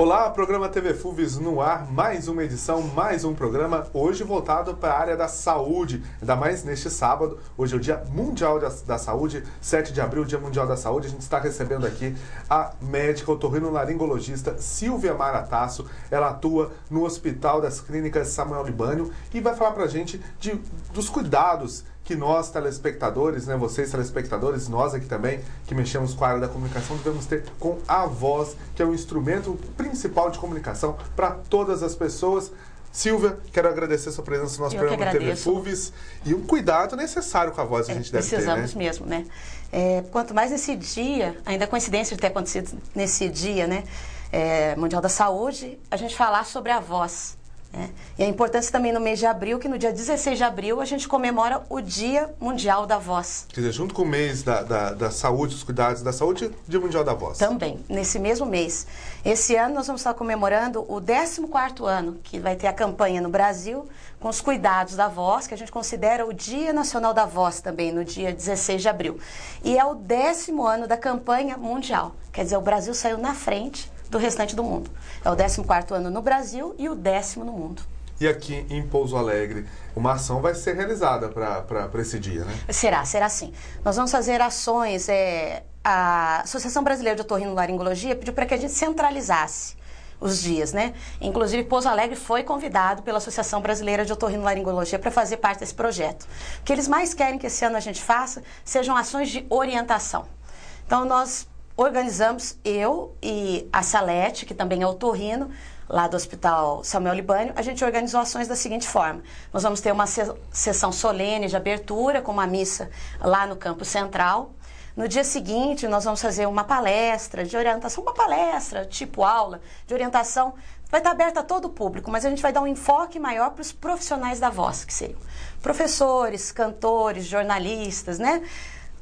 Olá, programa TV FUVES no ar, mais uma edição, mais um programa, hoje voltado para a área da saúde, ainda mais neste sábado, hoje é o Dia Mundial da Saúde, 7 de abril, Dia Mundial da Saúde, a gente está recebendo aqui a médica otorrinolaringologista Silvia Maratasso, ela atua no Hospital das Clínicas Samuel Libânio e vai falar para a gente dos cuidados que nós, telespectadores, né, vocês telespectadores, nós aqui também, que mexemos com a área da comunicação, devemos ter com a voz, que é o instrumento principal de comunicação para todas as pessoas. Silvia, quero agradecer a sua presença no nosso programa TV FUVES e um cuidado necessário com a voz que a gente deve ter, né? Precisamos mesmo, né? Quanto mais nesse dia, ainda a coincidência de ter acontecido nesse dia, né, Mundial da Saúde, a gente falar sobre a voz. E a importância também no mês de abril, que no dia 16 de abril a gente comemora o Dia Mundial da Voz. Quer dizer, junto com o mês da saúde, os cuidados da saúde, Dia Mundial da Voz. Também, nesse mesmo mês. Esse ano nós vamos estar comemorando o 14º ano, que vai ter a campanha no Brasil com os cuidados da voz, que a gente considera o Dia Nacional da Voz também, no dia 16 de abril. E é o 10º ano da campanha mundial. Quer dizer, o Brasil saiu na frente do restante do mundo. É o 14º ano no Brasil e o 10º no mundo. E aqui em Pouso Alegre, uma ação vai ser realizada para esse dia, né? Será sim. Nós vamos fazer ações. A Associação Brasileira de Otorrinolaringologia pediu para que a gente centralizasse os dias, né? Inclusive, Pouso Alegre foi convidado pela Associação Brasileira de Otorrinolaringologia para fazer parte desse projeto. O que eles mais querem que esse ano a gente faça sejam ações de orientação. Então, nós organizamos, eu e a Salete, que também é otorrino, lá do Hospital Samuel Libânio, a gente organizou ações da seguinte forma. Nós vamos ter uma sessão solene de abertura, com uma missa lá no Campo Central. No dia seguinte, nós vamos fazer uma palestra de orientação, uma palestra, tipo aula, de orientação. Vai estar aberta a todo o público, mas a gente vai dar um enfoque maior para os profissionais da voz, que seriam professores, cantores, jornalistas, né?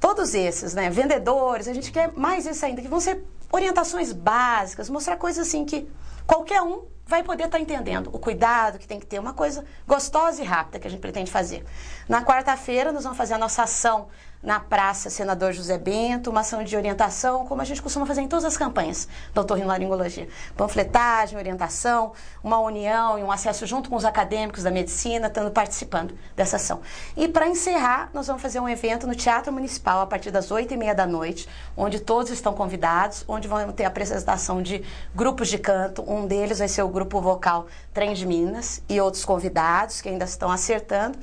Todos esses, né? Vendedores, a gente quer mais isso ainda, que vão ser orientações básicas, mostrar coisas assim que qualquer um vai poder estar entendendo. O cuidado que tem que ter, uma coisa gostosa e rápida que a gente pretende fazer. Na quarta-feira, nós vamos fazer a nossa ação na Praça Senador José Bento, uma ação de orientação, como a gente costuma fazer em todas as campanhas da otorrinolaringologia. Panfletagem, orientação, uma união e um acesso junto com os acadêmicos da medicina, estando participando dessa ação. E para encerrar, nós vamos fazer um evento no Teatro Municipal a partir das 8h30 da noite, onde todos estão convidados, onde vão ter a apresentação de grupos de canto. Um deles vai ser o grupo vocal Trem de Minas e outros convidados que ainda estão acertando.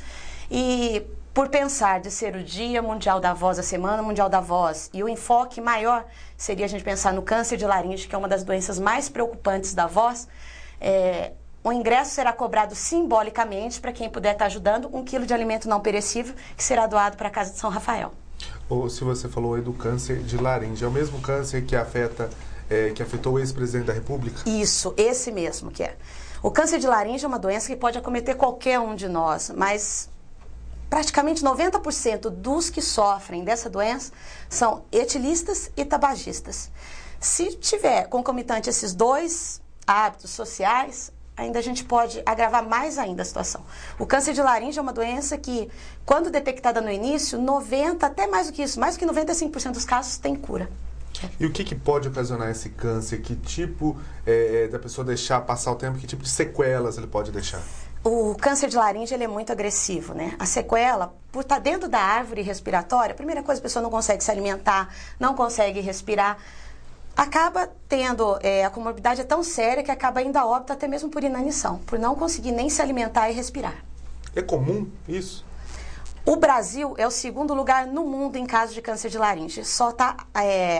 E por pensar de ser o Dia Mundial da Voz, a Semana Mundial da Voz, e o enfoque maior seria a gente pensar no câncer de laringe, que é uma das doenças mais preocupantes da voz, o ingresso será cobrado simbolicamente para quem puder estar ajudando, 1 quilo de alimento não perecível, que será doado para a Casa de São Rafael. Ou se você falou aí do câncer de laringe, é o mesmo câncer que afetou o ex-presidente da República? Isso, esse mesmo que é. O câncer de laringe é uma doença que pode acometer qualquer um de nós, mas praticamente 90% dos que sofrem dessa doença são etilistas e tabagistas. Se tiver concomitante esses dois hábitos sociais, ainda a gente pode agravar mais ainda a situação. O câncer de laringe é uma doença que, quando detectada no início, 90%, até mais do que isso, mais do que 95% dos casos tem cura. E o que pode ocasionar esse câncer? Que tipo da pessoa deixar passar o tempo, que tipo de sequelas ele pode deixar? O câncer de laringe ele é muito agressivo, né? A sequela, por estar dentro da árvore respiratória, a primeira coisa, a pessoa não consegue se alimentar, não consegue respirar, acaba tendo, a comorbidade é tão séria que acaba indo a óbito até mesmo por inanição, por não conseguir nem se alimentar e respirar. É comum isso? O Brasil é o 2º lugar no mundo em caso de câncer de laringe. Só está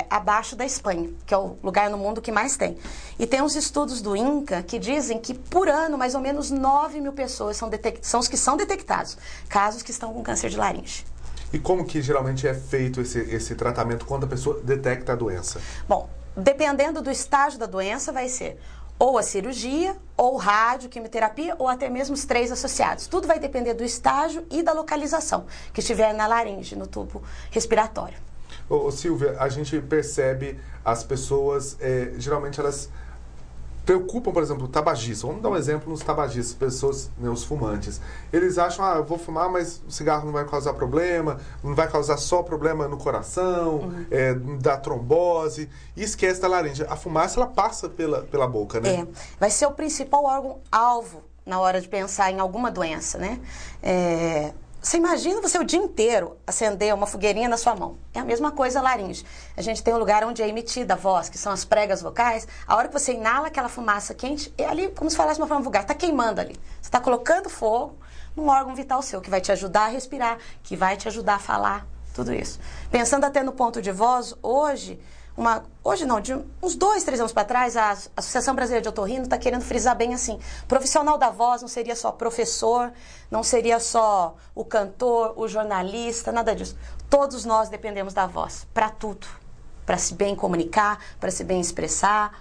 abaixo da Espanha, que é o lugar no mundo que mais tem. E tem uns estudos do INCA que dizem que por ano, mais ou menos 9.000 pessoas são os que são detectados, casos que estão com câncer de laringe. E como que geralmente é feito esse tratamento quando a pessoa detecta a doença? Bom, dependendo do estágio da doença, vai ser ou a cirurgia, ou rádio, quimioterapia, ou até mesmo os 3 associados. Tudo vai depender do estágio e da localização que estiver na laringe, no tubo respiratório. Silvia, a gente percebe as pessoas, geralmente elas preocupam, por exemplo, o tabagista. Vamos dar um exemplo nos tabagistas, pessoas, né, os fumantes. Eles acham, eu vou fumar, mas o cigarro não vai causar problema, não vai causar só problema no coração, da trombose, e esquece da laringe. A fumaça, ela passa pela boca, né? Vai ser o principal órgão-alvo na hora de pensar em alguma doença, né? Você imagina você o dia inteiro acender uma fogueirinha na sua mão. É a mesma coisa a laringe. A gente tem um lugar onde é emitida a voz, que são as pregas vocais. A hora que você inala aquela fumaça quente, é ali, como se falasse de uma forma vulgar, está queimando ali. Você está colocando fogo num órgão vital seu, que vai te ajudar a respirar, que vai te ajudar a falar, tudo isso. Pensando até no ponto de voz, de uns 2, 3 anos para trás, a Associação Brasileira de Otorrino está querendo frisar bem assim, profissional da voz não seria só professor, não seria só o cantor, o jornalista, nada disso. Todos nós dependemos da voz, para tudo, para se bem comunicar, para se bem expressar.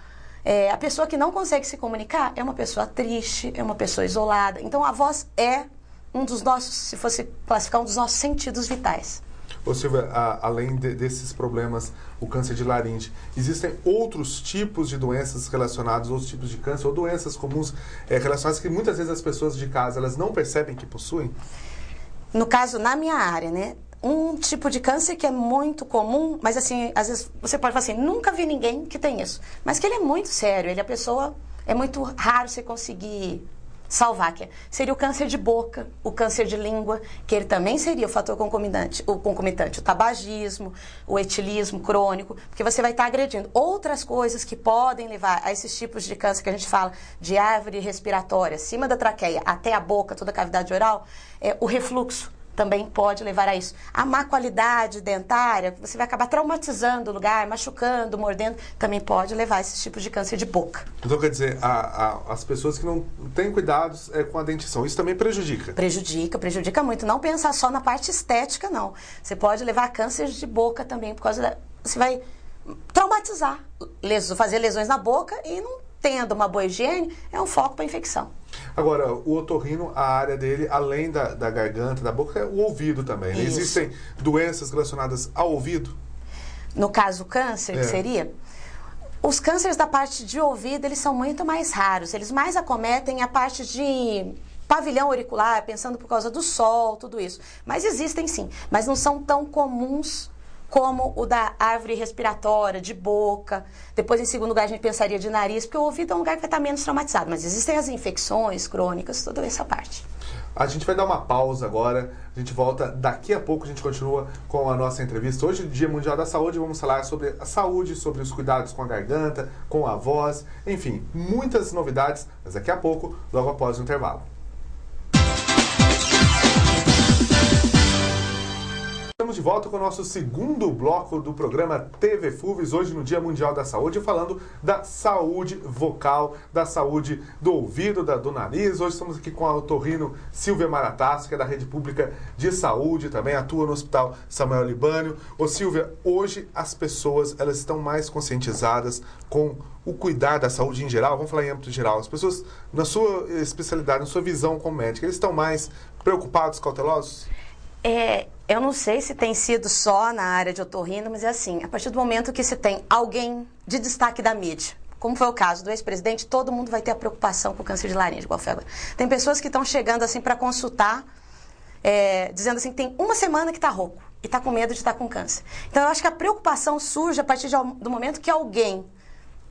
A pessoa que não consegue se comunicar é uma pessoa triste, é uma pessoa isolada. Então a voz é um dos nossos, se fosse classificar, um dos nossos sentidos vitais. Ô Silvia, além desses problemas, o câncer de laringe, existem outros tipos de doenças relacionadas, outros tipos de câncer, ou doenças comuns relacionadas que muitas vezes as pessoas de casa elas não percebem que possuem? No caso, na minha área, né? Um tipo de câncer que é muito comum, mas assim, às vezes você pode falar assim, nunca vi ninguém que tem isso. Mas que ele é muito sério, é muito raro você conseguir salvar, seria o câncer de boca, o câncer de língua, que ele também seria o fator concomitante, o tabagismo, o etilismo crônico, porque você vai estar agredindo outras coisas que podem levar a esses tipos de câncer que a gente fala de árvore respiratória, acima da traqueia até a boca, toda a cavidade oral, o refluxo também pode levar a isso. A má qualidade dentária, você vai acabar traumatizando o lugar, machucando, mordendo, também pode levar a esses tipos de câncer de boca. Então, quer dizer, as pessoas que não têm cuidados com a dentição, isso também prejudica? Prejudica muito. Não pensar só na parte estética, não. Você pode levar a câncer de boca também, por causa você vai traumatizar, fazer lesões na boca e não tendo uma boa higiene, é um foco para infecção. Agora, o otorrino, a área dele, além da garganta, da boca, é o ouvido também. Né? Existem doenças relacionadas ao ouvido? No caso, câncer, que seria? Os cânceres da parte de ouvido, eles são muito mais raros. Eles mais acometem a parte de pavilhão auricular, pensando por causa do sol, tudo isso. Mas existem sim, mas não são tão comuns como o da árvore respiratória, de boca. Depois, em segundo lugar, a gente pensaria de nariz, porque o ouvido é um lugar que vai estar menos traumatizado. Mas existem as infecções crônicas, toda essa parte. A gente vai dar uma pausa agora, a gente volta daqui a pouco, a gente continua com a nossa entrevista. Hoje, Dia Mundial da Saúde, vamos falar sobre a saúde, sobre os cuidados com a garganta, com a voz, enfim, muitas novidades, mas daqui a pouco, logo após o intervalo. Estamos de volta com o nosso segundo bloco do programa TV FUVES, hoje no Dia Mundial da Saúde, falando da saúde vocal, da saúde do ouvido, do nariz. Hoje estamos aqui com a otorrino Silvia Maratasso, que é da Rede Pública de Saúde, também atua no Hospital Samuel Libânio. Ô Silvia, hoje as pessoas elas estão mais conscientizadas com o cuidar da saúde em geral, vamos falar em âmbito geral. As pessoas, na sua especialidade, na sua visão como médica, eles estão mais preocupados, cautelosos? Eu não sei se tem sido só na área de otorrino, mas é assim, a partir do momento que se tem alguém de destaque da mídia, como foi o caso do ex-presidente, todo mundo vai ter a preocupação com o câncer de laringe, igual foi agora. Tem pessoas que estão chegando assim para consultar, dizendo assim, tem uma semana que está rouco e está com medo de estar com câncer. Então eu acho que a preocupação surge a partir do momento que alguém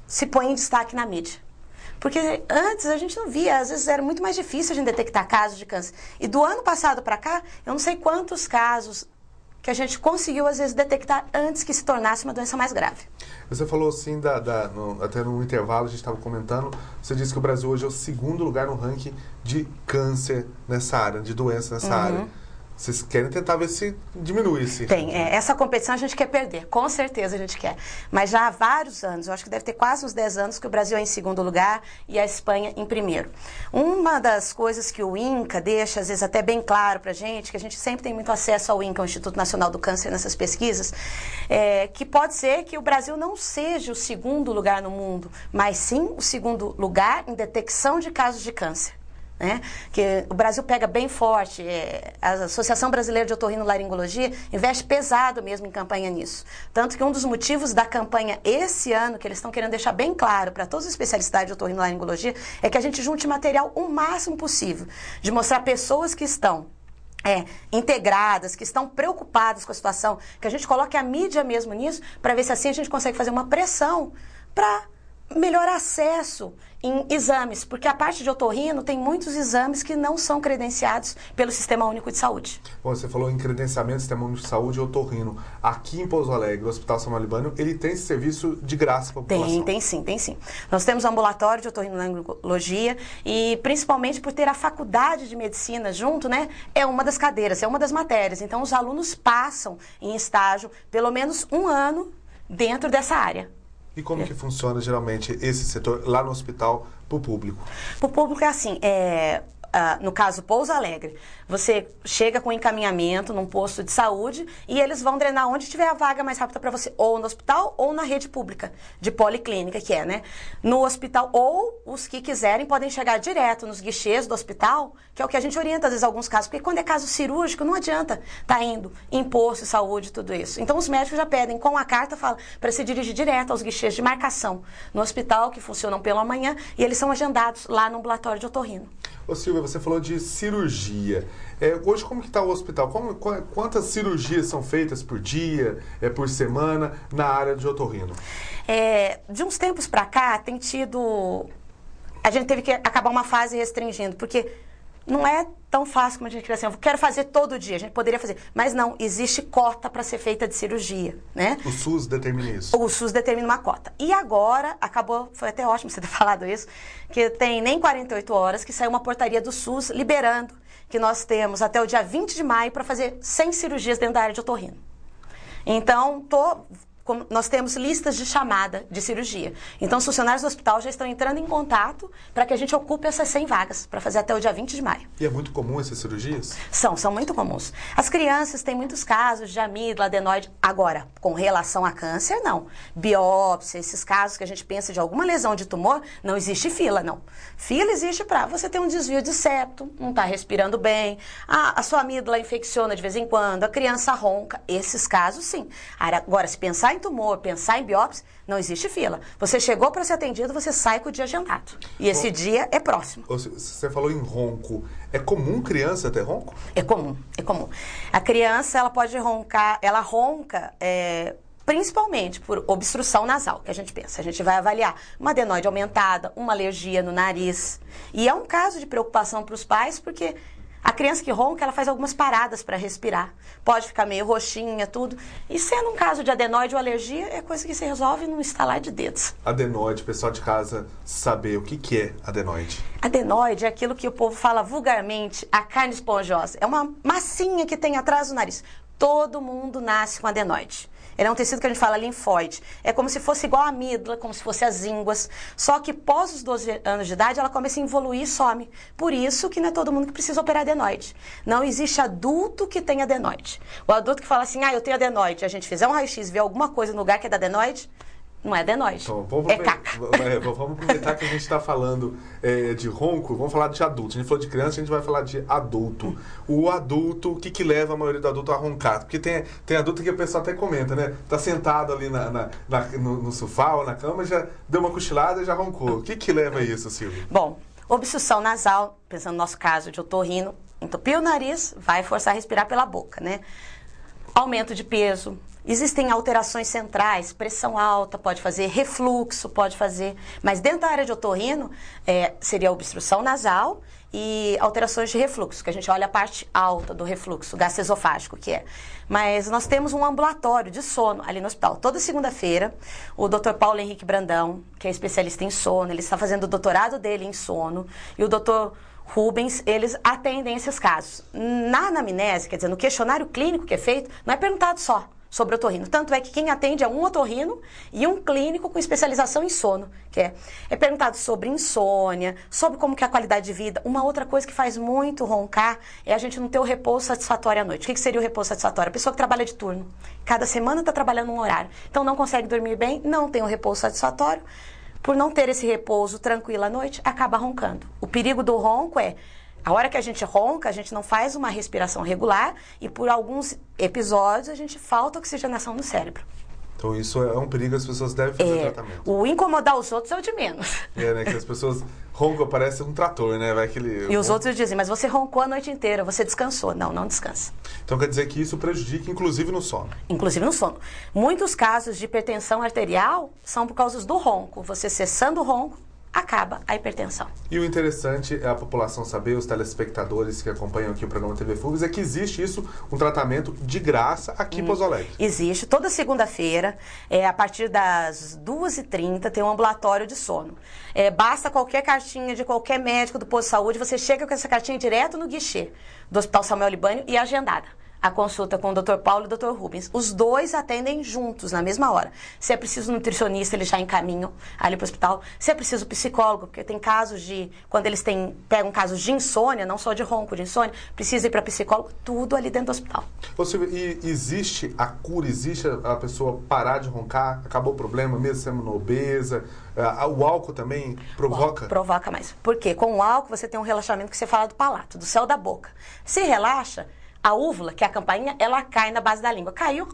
se põe em destaque na mídia. Porque antes a gente não via, às vezes era muito mais difícil a gente detectar casos de câncer. E do ano passado para cá, eu não sei quantos casos que a gente conseguiu, às vezes, detectar antes que se tornasse uma doença mais grave. Você falou assim, até no intervalo a gente estava comentando, você disse que o Brasil hoje é o segundo lugar no ranking de câncer nessa área, de doença nessa área. Vocês querem tentar ver se diminui esse... Tem. Essa competição a gente quer perder. Com certeza a gente quer. Mas já há vários anos, eu acho que deve ter quase uns 10 anos, que o Brasil é em segundo lugar e a Espanha em primeiro. Uma das coisas que o INCA deixa, às vezes, até bem claro pra gente, que a gente sempre tem muito acesso ao INCA, ao Instituto Nacional do Câncer, nessas pesquisas, que pode ser que o Brasil não seja o segundo lugar no mundo, mas sim o segundo lugar em detecção de casos de câncer. né? Que o Brasil pega bem forte. A Associação Brasileira de Otorrinolaringologia investe pesado mesmo em campanha nisso. Tanto que um dos motivos da campanha esse ano, que eles estão querendo deixar bem claro para todas as especialidades de otorrinolaringologia, é que a gente junte material o máximo possível, de mostrar pessoas que estão integradas, que estão preocupadas com a situação, que a gente coloque a mídia mesmo nisso, para ver se assim a gente consegue fazer uma pressão para melhor acesso em exames, porque a parte de otorrino tem muitos exames que não são credenciados pelo Sistema Único de Saúde. Bom, você falou em credenciamento do Sistema Único de Saúde e otorrino. Aqui em Pouso Alegre, o Hospital Samuel Libânio, ele tem esse serviço de graça para a população? Tem sim. Nós temos um ambulatório de otorrinolaringologia e principalmente por ter a faculdade de medicina junto, né, é uma das cadeiras, é uma das matérias. Então os alunos passam em estágio pelo menos 1 ano dentro dessa área. E como que funciona geralmente esse setor lá no hospital para o público? Para o público é assim, no caso Pouso Alegre, você chega com encaminhamento num posto de saúde e eles vão drenar onde tiver a vaga mais rápida para você, ou no hospital ou na rede pública de policlínica, que é, né? No hospital, ou os que quiserem podem chegar direto nos guichês do hospital, que é o que a gente orienta às vezes em alguns casos, porque quando é caso cirúrgico não adianta tá indo em posto de saúde, tudo isso. Então os médicos já pedem com a carta para se dirigir direto aos guichês de marcação no hospital, que funcionam pela manhã, e eles são agendados lá no ambulatório de otorrino. Ô Silvia, você falou de cirurgia. Hoje como que está o hospital? Quantas cirurgias são feitas por dia, por semana, na área de otorrino? De uns tempos para cá, tem tido... A gente teve que acabar uma fase restringindo, porque não é tão fácil como a gente queria assim, eu quero fazer todo dia, a gente poderia fazer. Mas não, existe cota para ser feita de cirurgia, né? O SUS determina isso? O SUS determina uma cota. E agora, acabou, foi até ótimo você ter falado isso, que tem nem 48 horas que saiu uma portaria do SUS liberando que nós temos até o dia 20 de maio para fazer 100 cirurgias dentro da área de otorrino. Então, nós temos listas de chamada de cirurgia. Então, os funcionários do hospital já estão entrando em contato para que a gente ocupe essas 100 vagas, para fazer até o dia 20 de maio. E é muito comum essas cirurgias? São muito comuns. As crianças têm muitos casos de amígdala, adenoide. Agora, com relação a câncer, não. Biópsia, esses casos que a gente pensa de alguma lesão de tumor, não existe fila, não. Fila existe para você ter um desvio de septo, não está respirando bem, a sua amígdala infecciona de vez em quando, a criança ronca. Esses casos, sim. Agora, se pensar em tumor, pensar em biópsia, não existe fila. Você chegou para ser atendido, você sai com o dia agendado. E esse dia é próximo. Você falou em ronco. É comum criança ter ronco? É comum. A criança, ela pode roncar, ela ronca principalmente por obstrução nasal, que a gente pensa. A gente vai avaliar uma adenoide aumentada, uma alergia no nariz. E é um caso de preocupação para os pais, porque a criança que ronca, ela faz algumas paradas para respirar. Pode ficar meio roxinha, tudo. E sendo um caso de adenoide ou alergia, é coisa que se resolve num estalar de dedos. Adenoide, pessoal de casa saber o que é adenoide. Adenoide é aquilo que o povo fala vulgarmente, a carne esponjosa. É uma massinha que tem atrás do nariz. Todo mundo nasce com adenoide. Ele é um tecido que a gente fala linfóide. É como se fosse igual a amígdala, como se fosse as ínguas. Só que pós os 12 anos de idade, ela começa a evoluir e some. Por isso que não é todo mundo que precisa operar adenoide. Não existe adulto que tem adenoide. O adulto que fala assim, eu tenho adenoide, a gente fizer um raio-x e ver alguma coisa no lugar que é da adenoide, não é adenoide, então, é caca. Vamos aproveitar que a gente está falando de ronco, vamos falar de adulto. A gente falou de criança, a gente vai falar de adulto. O adulto, o que leva a maioria do adulto a roncar? Porque tem adulto que o pessoal até comenta, né? Tá sentado ali no sofá ou na cama, já deu uma cochilada e já roncou. O que leva a isso, Silvia? Bom, obstrução nasal, pensando no nosso caso de otorrino, entupir o nariz, vai forçar a respirar pela boca, né? Aumento de peso. Existem alterações centrais, pressão alta pode fazer, refluxo pode fazer, mas dentro da área de otorrino seria obstrução nasal e alterações de refluxo, que a gente olha a parte alta do refluxo gastroesofágico, que é. Mas nós temos um ambulatório de sono ali no hospital. Toda segunda-feira, o Dr. Paulo Henrique Brandão, que é especialista em sono, ele está fazendo o doutorado dele em sono, e o Dr. Rubens, eles atendem esses casos. Na anamnese, quer dizer, no questionário clínico que é feito, não é perguntado só sobre otorrino. Tanto é que quem atende é um otorrino e um clínico com especialização em sono, que é perguntado sobre insônia, sobre como que é a qualidade de vida. Uma outra coisa que faz muito roncar é a gente não ter o repouso satisfatório à noite. O que seria o repouso satisfatório? A pessoa que trabalha de turno. Cada semana está trabalhando um horário. Então não consegue dormir bem, não tem o repouso satisfatório. por não ter esse repouso tranquilo à noite, acaba roncando. O perigo do ronco é, a hora que a gente ronca, a gente não faz uma respiração regular e por alguns episódios a gente falta oxigenação no cérebro. Então isso é um perigo, as pessoas devem fazer tratamento. O incomodar os outros é o de menos. Né? Que as pessoas roncam, parece um trator, né? Vai aquele... E os outros dizem, mas você roncou a noite inteira, você descansou. Não, não descansa. Então quer dizer que isso prejudica, inclusive, no sono. Inclusive no sono. Muitos casos de hipertensão arterial são por causa do ronco. Você cessando o ronco, acaba a hipertensão. E o interessante é a população saber, os telespectadores que acompanham aqui o programa TV FUVES, é que existe isso, um tratamento de graça aqui em Pouso Alegre. Existe. Toda segunda-feira, a partir das 2h30, tem um ambulatório de sono. Basta qualquer cartinha de qualquer médico do posto de saúde, você chega com essa cartinha direto no guichê do Hospital Samuel Libânio e agendada. A consulta com o Dr. Paulo e o Dr. Rubens. Os dois atendem juntos, na mesma hora. Se é preciso nutricionista, eles já encaminham ali para o hospital. Se é preciso psicólogo, porque tem casos de... Quando eles pegam casos de insônia, não só de ronco, de insônia, precisa ir para psicólogo, tudo ali dentro do hospital. Ô, Silvia, e existe a cura, existe a pessoa parar de roncar, acabou o problema, mesmo sendo obesa? O álcool também provoca? Provoca mais. Por quê? Com o álcool você tem um relaxamento que você fala do palato, do céu da boca. Se relaxa... A úvula, que é a campainha, ela cai na base da língua. Caiu,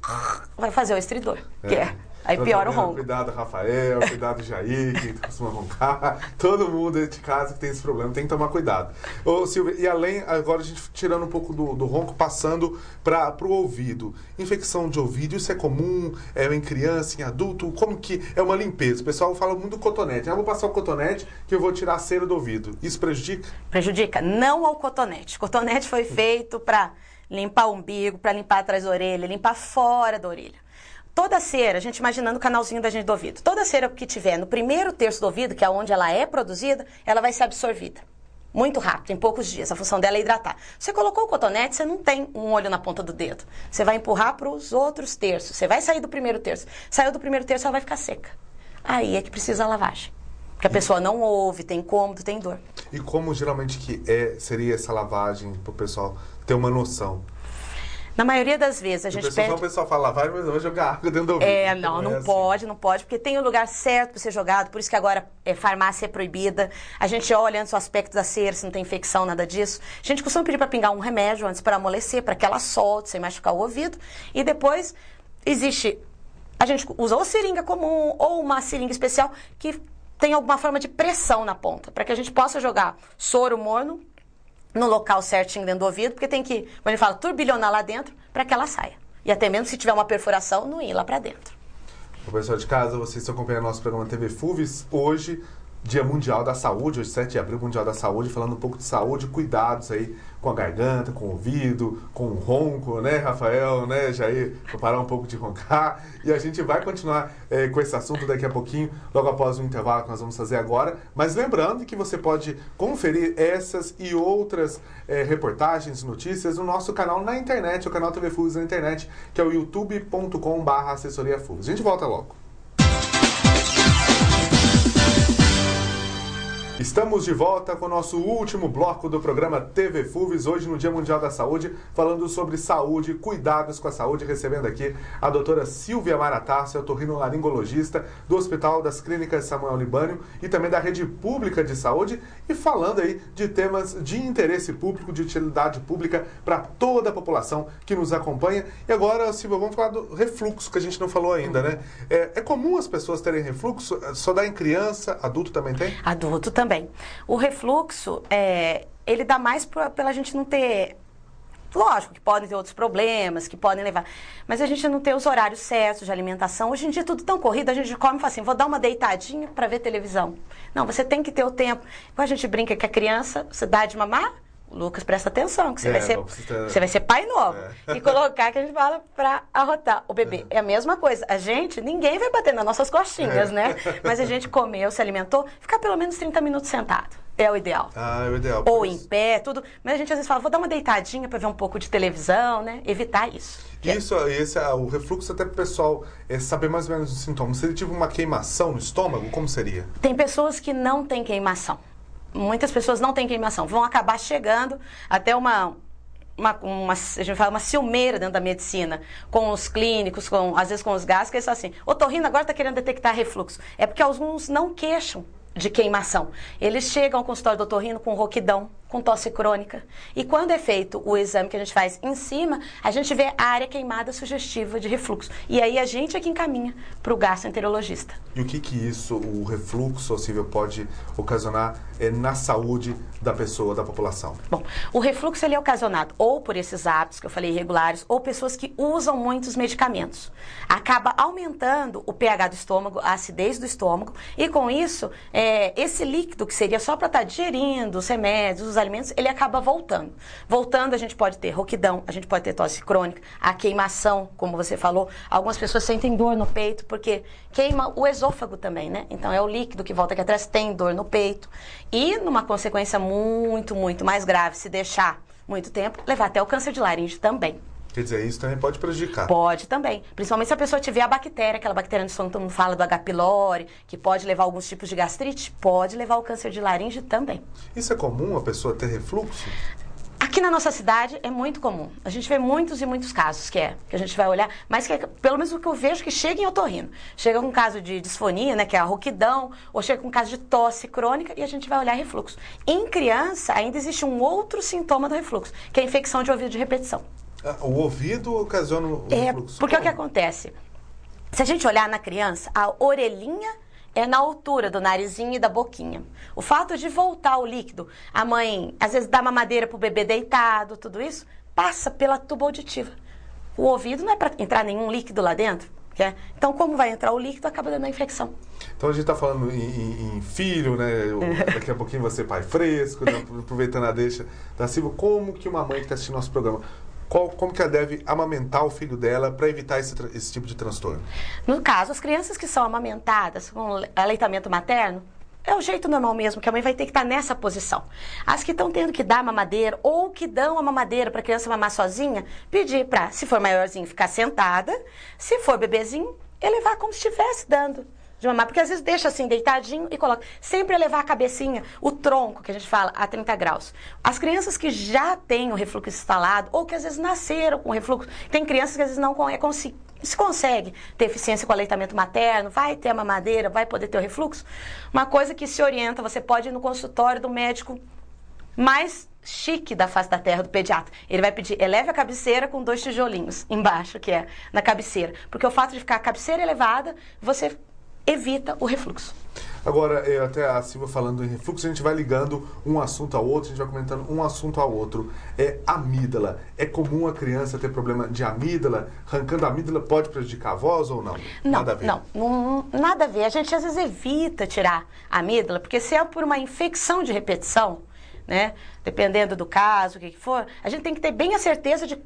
vai fazer o estridor, que é. Aí piora o ronco. Cuidado, Rafael, cuidado, Jair, que costuma roncar. Todo mundo de casa que tem esse problema tem que tomar cuidado. Ô, Silvia, e além, agora a gente tirando um pouco do ronco, passando para o ouvido. Infecção de ouvido, isso é comum? É em criança, em adulto? Como que é uma limpeza? O pessoal fala muito do cotonete. Vou passar o cotonete que eu vou tirar a cera do ouvido. Isso prejudica? Prejudica. Não ao cotonete. O cotonete foi feito para limpar o umbigo, para limpar atrás da orelha, limpar fora da orelha. Toda cera, a gente imaginando o canalzinho da gente do ouvido, toda cera que tiver no primeiro terço do ouvido, que é onde ela é produzida, ela vai ser absorvida. Muito rápido, em poucos dias. A função dela é hidratar. Você colocou o cotonete, você não tem um olho na ponta do dedo. Você vai empurrar para os outros terços. Você vai sair do primeiro terço. Saiu do primeiro terço, ela vai ficar seca. Aí é que precisa a lavagem. Porque a pessoa não ouve, tem incômodo, tem dor. E como geralmente seria essa lavagem para o pessoal ter uma noção? Na maioria das vezes a gente pede... O pessoal fala lavagem, mas eu vou jogar água dentro do ouvido. Não pode, porque tem o lugar certo para ser jogado, por isso que agora farmácia é proibida. A gente olha antes o aspecto da cera, se não tem infecção, nada disso. A gente costuma pedir para pingar um remédio antes para amolecer, para que ela solte, sem machucar o ouvido. E depois existe... A gente usa ou seringa comum ou uma seringa especial que tem alguma forma de pressão na ponta, para que a gente possa jogar soro morno no local certinho dentro do ouvido, porque tem que, como ele fala, turbilhonar lá dentro para que ela saia. E até mesmo se tiver uma perfuração, não ir lá para dentro. O pessoal de casa, vocês estão acompanhando nosso programa TV FUVES. Hoje, Dia Mundial da Saúde, hoje 7 de abril, Mundial da Saúde, falando um pouco de saúde, cuidados aí com a garganta, com o ouvido, com o ronco, né, Rafael, né, Jair, para parar um pouco de roncar. E a gente vai continuar com esse assunto daqui a pouquinho, logo após o intervalo que nós vamos fazer agora. Mas lembrando que você pode conferir essas e outras reportagens, notícias no nosso canal na internet, o canal TV FUVES na internet, que é o youtube.com/assessoriaFUVES. A gente volta logo. Estamos de volta com o nosso último bloco do programa TV FUVES, hoje no Dia Mundial da Saúde, falando sobre saúde, cuidados com a saúde, recebendo aqui a doutora Silvia Maratassi, otorrinolaringologista do Hospital das Clínicas Samuel Libânio e também da Rede Pública de Saúde, e falando aí de temas de interesse público, de utilidade pública para toda a população que nos acompanha. E agora, Silvia, vamos falar do refluxo, que a gente não falou ainda, né? É comum as pessoas terem refluxo? Só dá em criança? Adulto também tem? Adulto também. O refluxo, ele dá mais pela gente não ter... Lógico que podem ter outros problemas, que podem levar... Mas a gente não ter os horários certos de alimentação. Hoje em dia tudo tão corrido, a gente come e fala assim, vou dar uma deitadinha para ver televisão. Não, você tem que ter o tempo. Quando a gente brinca que a criança, você dá de mamar, o Lucas, presta atenção, que você vai ser pai novo. E colocar, que a gente fala, para arrotar o bebê. É a mesma coisa. A gente, ninguém vai bater nas nossas costinhas, né? Mas a gente comeu, se alimentou, ficar pelo menos 30 minutos sentado. É o ideal. É o ideal. Ou em pé, tudo. Mas a gente às vezes fala, vou dar uma deitadinha para ver um pouco de televisão, né? Evitar isso. O refluxo, até para o pessoal saber mais ou menos os sintomas. Se ele tiver uma queimação no estômago, como seria? Tem pessoas que não têm queimação. Muitas pessoas não têm queimação. Vão acabar chegando até uma a gente fala uma ciumeira dentro da medicina, com os clínicos, às vezes com os gás, que eles falam assim, otorrino agora está querendo detectar refluxo. É porque alguns não queixam de queimação. Eles chegam ao consultório do otorrino com rouquidão, com tosse crônica. E quando é feito o exame que a gente faz em cima, a gente vê a área queimada sugestiva de refluxo. E aí a gente é que encaminha para o gastroenterologista. E o que isso, o refluxo, Silvia, pode ocasionar na saúde da pessoa, da população? Bom, o refluxo ele é ocasionado ou por esses hábitos que eu falei irregulares, ou pessoas que usam muitos medicamentos. Acaba aumentando o pH do estômago, a acidez do estômago, e com isso, esse líquido que seria só para estar digerindo os remédios, os alimentos, ele acaba voltando. Voltando, a gente pode ter rouquidão, a gente pode ter tosse crônica, a queimação, como você falou. Algumas pessoas sentem dor no peito porque queima o esôfago também, né? Então é o líquido que volta aqui atrás, tem dor no peito. E numa consequência muito, muito mais grave, se deixar muito tempo, levar até o câncer de laringe também. Quer dizer, isso também pode prejudicar. Pode também. Principalmente se a pessoa tiver a bactéria, aquela bactéria no estômago, todo mundo fala do H. pylori, que pode levar a alguns tipos de gastrite, pode levar ao câncer de laringe também. Isso é comum, a pessoa ter refluxo? Aqui na nossa cidade é muito comum. A gente vê muitos e muitos casos que a gente vai olhar, mas que pelo menos o que eu vejo que chega em otorrino. Chega com um caso de disfonia, né, que é a rouquidão, ou chega com um caso de tosse crônica e a gente vai olhar refluxo. Em criança ainda existe um outro sintoma do refluxo, que é a infecção de ouvido de repetição. O ouvido ocasiona o refluxo? Porque o que acontece? Se a gente olhar na criança, a orelhinha é na altura do narizinho e da boquinha. O fato de voltar o líquido, a mãe às vezes dá mamadeira para o bebê deitado, tudo isso, passa pela tuba auditiva. O ouvido não é para entrar nenhum líquido lá dentro. Então, como vai entrar o líquido, acaba dando a infecção. Então, a gente está falando em filho, né? Daqui a pouquinho você pai fresco, né? Aproveitando a deixa da Silvia. Como que uma mãe que está assistindo nosso programa, como que ela deve amamentar o filho dela para evitar esse tipo de transtorno? No caso, as crianças que são amamentadas com aleitamento materno, é o jeito normal mesmo, que a mãe vai ter que estar nessa posição. As que estão tendo que dar mamadeira ou que dão a mamadeira para a criança mamar sozinha, pedir para, se for maiorzinho, ficar sentada, se for bebezinho, elevar como se estivesse dando de mamar, porque às vezes deixa assim deitadinho e coloca. Sempre elevar a cabecinha, o tronco, que a gente fala, a 30 graus. As crianças que já têm o refluxo instalado, ou que às vezes nasceram com refluxo, tem crianças que às vezes não se consegue ter eficiência com o aleitamento materno, vai ter a mamadeira, vai poder ter o refluxo. Uma coisa que se orienta, você pode ir no consultório do médico mais chique da face da terra, do pediatra. Ele vai pedir, eleve a cabeceira com 2 tijolinhos embaixo, que é na cabeceira. Porque o fato de ficar a cabeceira elevada, você evita o refluxo. Agora, até a Silvia falando em refluxo, a gente vai ligando um assunto ao outro, a gente vai comentando um assunto ao outro. Amígdala. É comum a criança ter problema de amígdala? Arrancando a amígdala pode prejudicar a voz ou não? Nada a ver. Não, nada a ver. A gente às vezes evita tirar a amígdala, porque se é por uma infecção de repetição, né, dependendo do caso, o que for, a gente tem que ter bem a certeza de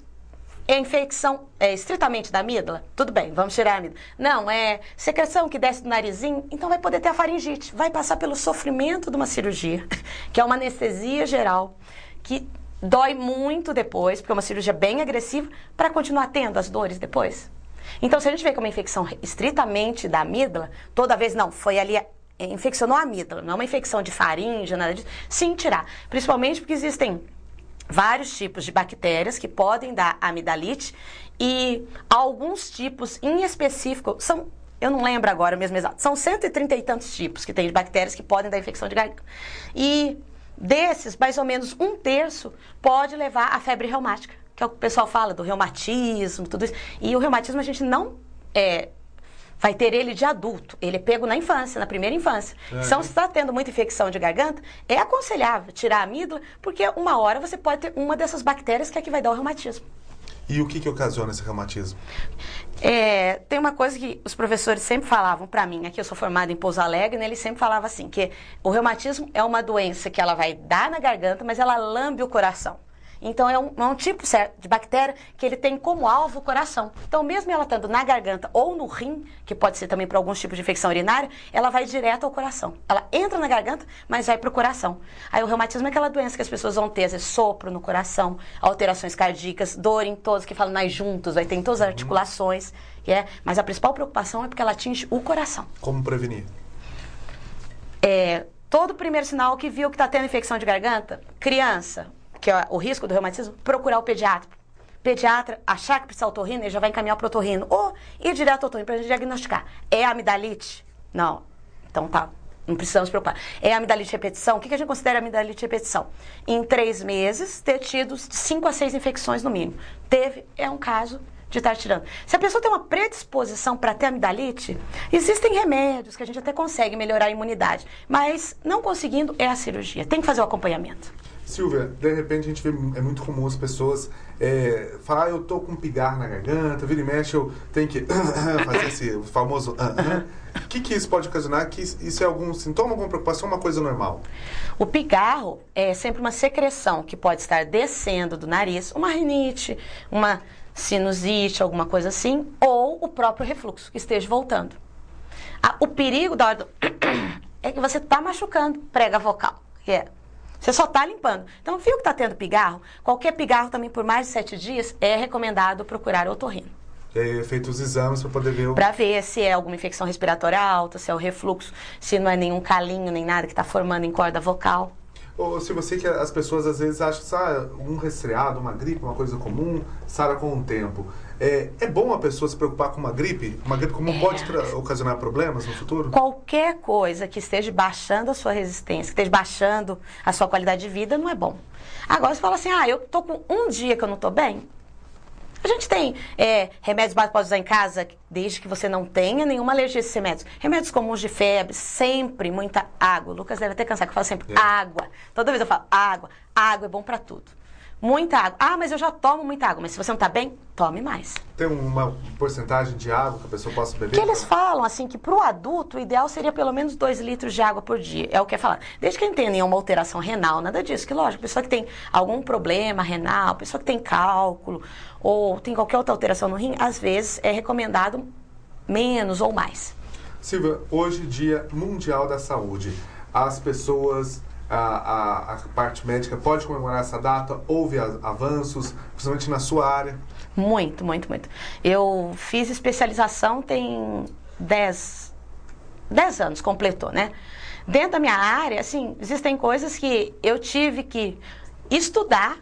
infecção estritamente da amígdala, tudo bem, vamos tirar a amígdala. Não, é secreção que desce do narizinho, então vai poder ter a faringite. Vai passar pelo sofrimento de uma cirurgia, que é uma anestesia geral, que dói muito depois, porque é uma cirurgia bem agressiva, para continuar tendo as dores depois. Então, se a gente vê que é uma infecção estritamente da amígdala, toda vez, não, foi ali, infeccionou a amígdala, não é uma infecção de faringe, nada disso, sim tirar. Principalmente porque existem vários tipos de bactérias que podem dar amidalite e alguns tipos em específico, eu não lembro agora mesmo exato, são 130 e tantos tipos que tem de bactérias que podem dar infecção de garganta. E desses, mais ou menos 1/3 pode levar à febre reumática, que é o que o pessoal fala do reumatismo, tudo isso. E o reumatismo a gente não vai ter ele de adulto. Ele é pego na infância, na primeira infância. Então, se está tendo muita infecção de garganta, é aconselhável tirar a amígdala, porque uma hora você pode ter uma dessas bactérias que é que vai dar o reumatismo. E o que ocasiona esse reumatismo? Tem uma coisa que os professores sempre falavam para mim, aqui eu sou formada em Pouso Alegre, né, eles sempre falavam assim, que o reumatismo é uma doença que ela vai dar na garganta, mas ela lambe o coração. Então, é um tipo certo de bactéria que ele tem como alvo o coração. Então, mesmo ela estando na garganta ou no rim, que pode ser também para alguns tipos de infecção urinária, ela vai direto ao coração. Ela entra na garganta, mas vai para o coração. Aí, o reumatismo é aquela doença que as pessoas vão ter, às vezes, sopro no coração, alterações cardíacas, dor em todos, que falam nas juntas, vai ter em todas as articulações. Mas a principal preocupação é porque ela atinge o coração. Como prevenir? Todo primeiro sinal que viu que está tendo infecção de garganta, criança, que é o risco do reumatismo, procurar o pediatra. Pediatra, achar que precisa de otorrino, ele já vai encaminhar para o otorrino. Ou ir direto ao otorrino para a gente diagnosticar. É amidalite? Não. Então tá, não precisamos preocupar. É amidalite de repetição? O que a gente considera amidalite de repetição? Em 3 meses, ter tido de 5 a 6 infecções no mínimo. É um caso de estar tirando. Se a pessoa tem uma predisposição para ter amidalite, existem remédios que a gente até consegue melhorar a imunidade. Mas não conseguindo, é a cirurgia. Tem que fazer o acompanhamento. Silvia, de repente a gente vê, é muito comum as pessoas falar, eu tô com pigarro na garganta, vira e mexe, eu tenho que fazer esse famoso O que isso pode ocasionar? Que isso é algum sintoma, alguma preocupação, uma coisa normal? O pigarro é sempre uma secreção que pode estar descendo do nariz, uma rinite, uma sinusite, alguma coisa assim, ou o próprio refluxo que esteja voltando. O perigo da hora é que você está machucando prega vocal, você só está limpando. Então, viu que está tendo pigarro? Qualquer pigarro também por mais de 7 dias é recomendado procurar otorrino. É feito os exames para poder ver Para ver se é alguma infecção respiratória alta, se é o refluxo, se não é nenhum calinho, nem nada que está formando em corda vocal. Ou se você que as pessoas às vezes acham que um resfriado, uma gripe, uma coisa comum, sara com o tempo. É bom a pessoa se preocupar com uma gripe? Uma gripe comum pode ocasionar problemas no futuro? Qualquer coisa que esteja baixando a sua resistência, que esteja baixando a sua qualidade de vida, não é bom. Agora você fala assim, eu tô com um dia que eu não tô bem. A gente tem remédios básicos que pode usar em casa, desde que você não tenha nenhuma alergia a esses remédios. Remédios comuns de febre, sempre muita água. O Lucas deve até cansar que eu falo sempre água. Toda vez eu falo água. Água é bom para tudo. Muita água. Mas eu já tomo muita água. Mas se você não tá bem, tome mais. Tem uma porcentagem de água que a pessoa possa beber? Que eles falam, assim, que pro adulto o ideal seria pelo menos 2 litros de água por dia. É o que é falado. Desde que não tenha nenhuma alteração renal, nada disso. Que lógico, pessoa que tem algum problema renal, pessoa que tem cálculo, ou tem qualquer outra alteração no rim, às vezes é recomendado menos ou mais. Silvia, hoje Dia Mundial da Saúde. As pessoas... A parte médica pode comemorar essa data? Houve avanços, principalmente na sua área? Muito, muito, muito. Eu fiz especialização tem 10 anos, completou, né? Dentro da minha área, assim, existem coisas que eu tive que estudar,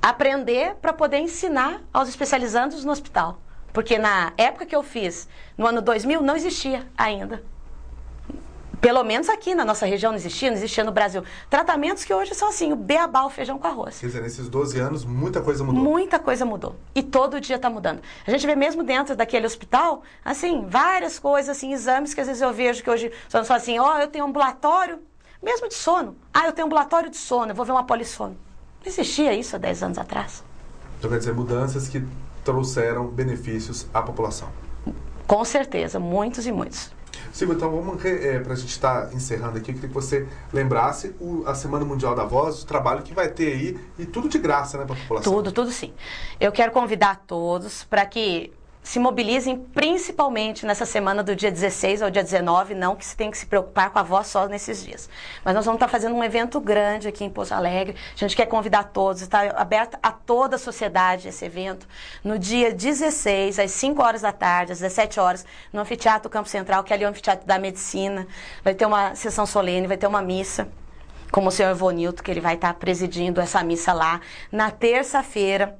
aprender para poder ensinar aos especializandos no hospital. Porque na época que eu fiz, no ano 2000, não existia ainda. Pelo menos aqui na nossa região não existia no Brasil. Tratamentos que hoje são assim, o beabá, o feijão com arroz. Quer dizer, nesses 12 anos, muita coisa mudou. Muita coisa mudou. E todo dia está mudando. A gente vê mesmo dentro daquele hospital, assim, várias coisas, assim, exames que às vezes eu vejo que hoje os alunos falam assim, eu tenho um ambulatório, mesmo de sono. Eu tenho um ambulatório de sono, eu vou ver uma polissono. Não existia isso há 10 anos atrás. Então quer dizer, mudanças que trouxeram benefícios à população. Com certeza, muitos e muitos. Silvia, então vamos, para a gente estar encerrando aqui, eu queria que você lembrasse a Semana Mundial da Voz, o trabalho que vai ter aí, e tudo de graça, né, para a população. Tudo sim. Eu quero convidar todos para que se mobilizem principalmente nessa semana do dia 16 ao dia 19, não que se tem que se preocupar com a voz só nesses dias. Mas nós vamos estar fazendo um evento grande aqui em Pouso Alegre, a gente quer convidar todos, está aberto a toda a sociedade esse evento, no dia 16, às 5 horas da tarde, às 17 horas, no Anfiteatro Campo Central, que é ali o Anfiteatro da Medicina, vai ter uma sessão solene, vai ter uma missa, como o senhor Ivonilton, que ele vai estar presidindo essa missa lá, na terça-feira,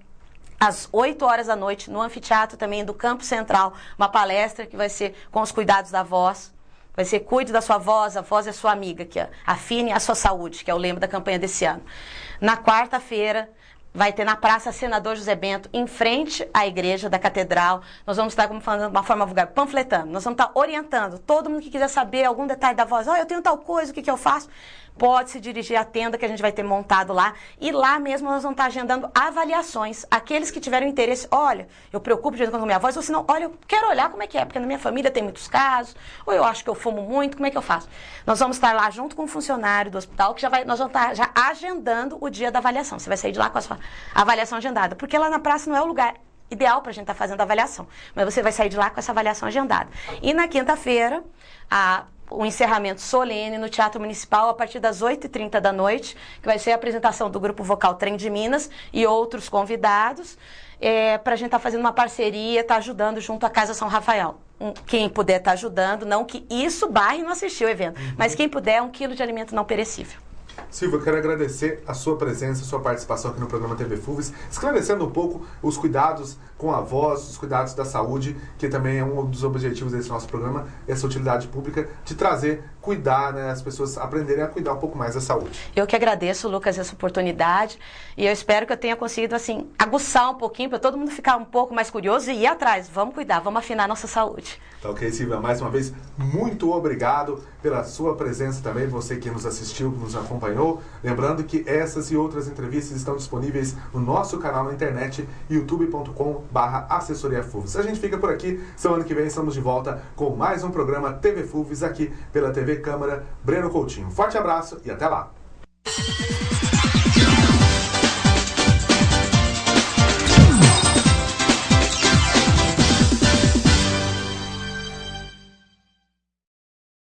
às 8 horas da noite, no anfiteatro também do Campo Central, uma palestra que vai ser com os cuidados da voz. Vai ser cuide da sua voz, a voz é sua amiga, que afine a sua saúde, que é o lema da campanha desse ano. Na quarta-feira, vai ter na Praça Senador José Bento, em frente à igreja da Catedral. Nós vamos estar, como falando de uma forma vulgar, panfletando. Nós vamos estar orientando todo mundo que quiser saber algum detalhe da voz. Eu tenho tal coisa, o que eu faço? Pode se dirigir à tenda que a gente vai ter montado lá. E lá mesmo nós vamos estar agendando avaliações. Aqueles que tiveram interesse, olha, eu preocupo de vez em quando com a minha voz, ou se não, olha, eu quero olhar como é que é, porque na minha família tem muitos casos, ou eu acho que eu fumo muito, como é que eu faço? Nós vamos estar lá junto com um funcionário do hospital, que nós vamos estar já agendando o dia da avaliação. Você vai sair de lá com a sua avaliação agendada, porque lá na praça não é o lugar ideal para a gente estar fazendo a avaliação, mas você vai sair de lá com essa avaliação agendada. E na quinta-feira, o encerramento solene no Teatro Municipal a partir das 8h30 da noite, que vai ser a apresentação do Grupo Vocal Trem de Minas e outros convidados, para a gente estar fazendo uma parceria, estar ajudando junto à Casa São Rafael. Quem puder estar ajudando, não que isso barre não assistir o evento, mas quem puder, 1 quilo de alimento não perecível. Silvio, eu quero agradecer a sua presença, a sua participação aqui no programa TV FUVES, esclarecendo um pouco os cuidados com a voz, os cuidados da saúde, que também é um dos objetivos desse nosso programa, essa utilidade pública, de trazer, cuidar, né, as pessoas aprenderem a cuidar um pouco mais da saúde. Eu que agradeço, Lucas, essa oportunidade, e eu espero que eu tenha conseguido, assim, aguçar um pouquinho, para todo mundo ficar um pouco mais curioso e ir atrás. Vamos cuidar, vamos afinar a nossa saúde. Tá ok, Silvia, mais uma vez, muito obrigado pela sua presença também, você que nos assistiu, que nos acompanhou. Lembrando que essas e outras entrevistas estão disponíveis no nosso canal na internet, youtube.com/assessoria FUVES. A gente fica por aqui, semana que vem estamos de volta com mais um programa TV FUVES aqui pela TV Câmara Breno Coutinho. Forte abraço e até lá!